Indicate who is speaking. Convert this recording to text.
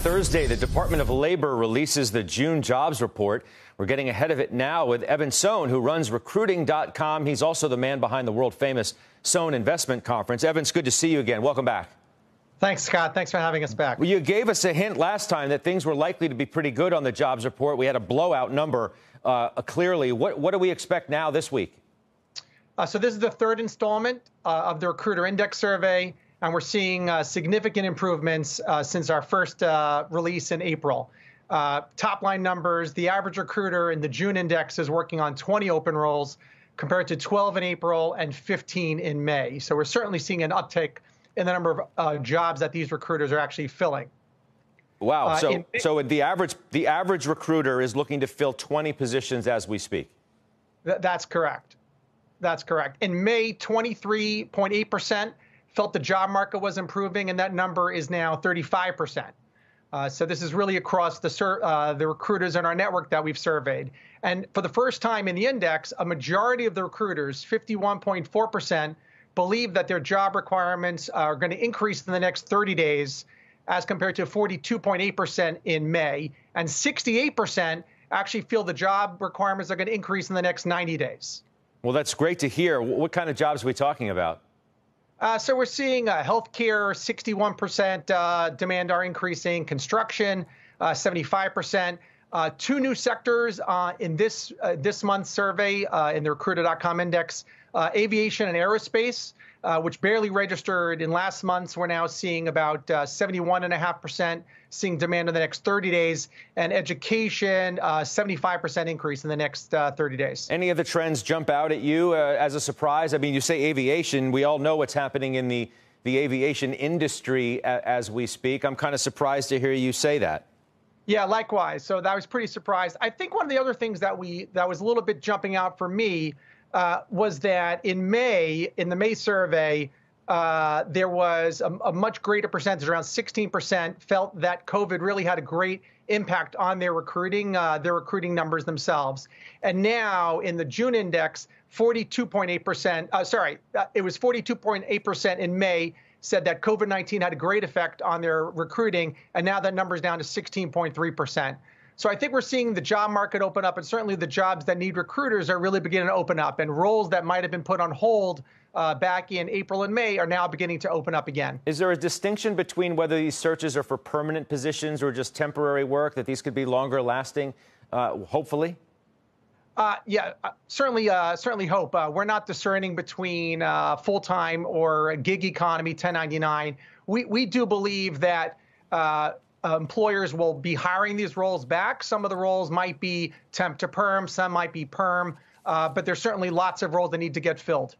Speaker 1: Thursday, the Department of Labor releases the June jobs report. We're getting ahead of it now with Evan Sohn, who runs recruiting.com. He's also the man behind the world-famous Sohn Investment Conference. Evan, it's good to see you again. Welcome back.
Speaker 2: Thanks, Scott. Thanks for having us back.
Speaker 1: Well, you gave us a hint last time that things were likely to be pretty good on the jobs report. We had a blowout number, clearly. What do we expect now this week?
Speaker 2: So this is the third installment of the Recruiter Index Survey, and we're seeing significant improvements since our first release in April. Top line numbers, the average recruiter in the June index is working on 20 open roles compared to 12 in April and 15 in May. So we're certainly seeing an uptick in the number of jobs that these recruiters are actually filling.
Speaker 1: Wow. So the average recruiter is looking to fill 20 positions as we speak.
Speaker 2: That's correct. That's correct. In May, 23.8% felt the job market was improving, and that number is now 35%. So this is really across the recruiters in our network that we've surveyed. And for the first time in the index, a majority of the recruiters, 51.4%, believe that their job requirements are going to increase in the next 30 days as compared to 42.8% in May. And 68% actually feel the job requirements are going to increase in the next 90 days.
Speaker 1: Well, that's great to hear. What kind of jobs are we talking about?
Speaker 2: So we're seeing healthcare, 61% demand are increasing, construction, 75%. Two new sectors in this month's survey in the Recruiter.com index, aviation and aerospace, which barely registered in last month's. We're now seeing about 71.5% seeing demand in the next 30 days, and education, 75% increase in the next 30 days.
Speaker 1: Any of the trends jump out at you as a surprise? I mean, you say aviation. We all know what's happening in the aviation industry as we speak. I'm kind of surprised to hear you say that.
Speaker 2: Yeah, likewise. So that was pretty surprised. I think one of the other things that was a little bit jumping out for me was that in the May survey, there was a much greater percentage, around 16%, felt that COVID really had a great impact on their recruiting numbers themselves. And now in the June index, 42.8%, it was 42.8% in May, said that COVID-19 had a great effect on their recruiting, and now that number is down to 16.3%. So I think we're seeing the job market open up, and certainly the jobs that need recruiters are really beginning to open up, and roles that might have been put on hold back in April and May are now beginning to open up again.
Speaker 1: Is there a distinction between whether these searches are for permanent positions or just temporary work, that these could be longer lasting, hopefully?
Speaker 2: Yeah, certainly hope. We're not discerning between full-time or gig economy, 1099. We do believe that employers will be hiring these roles back. Some of the roles might be temp to perm, some might be perm, but there's certainly lots of roles that need to get filled.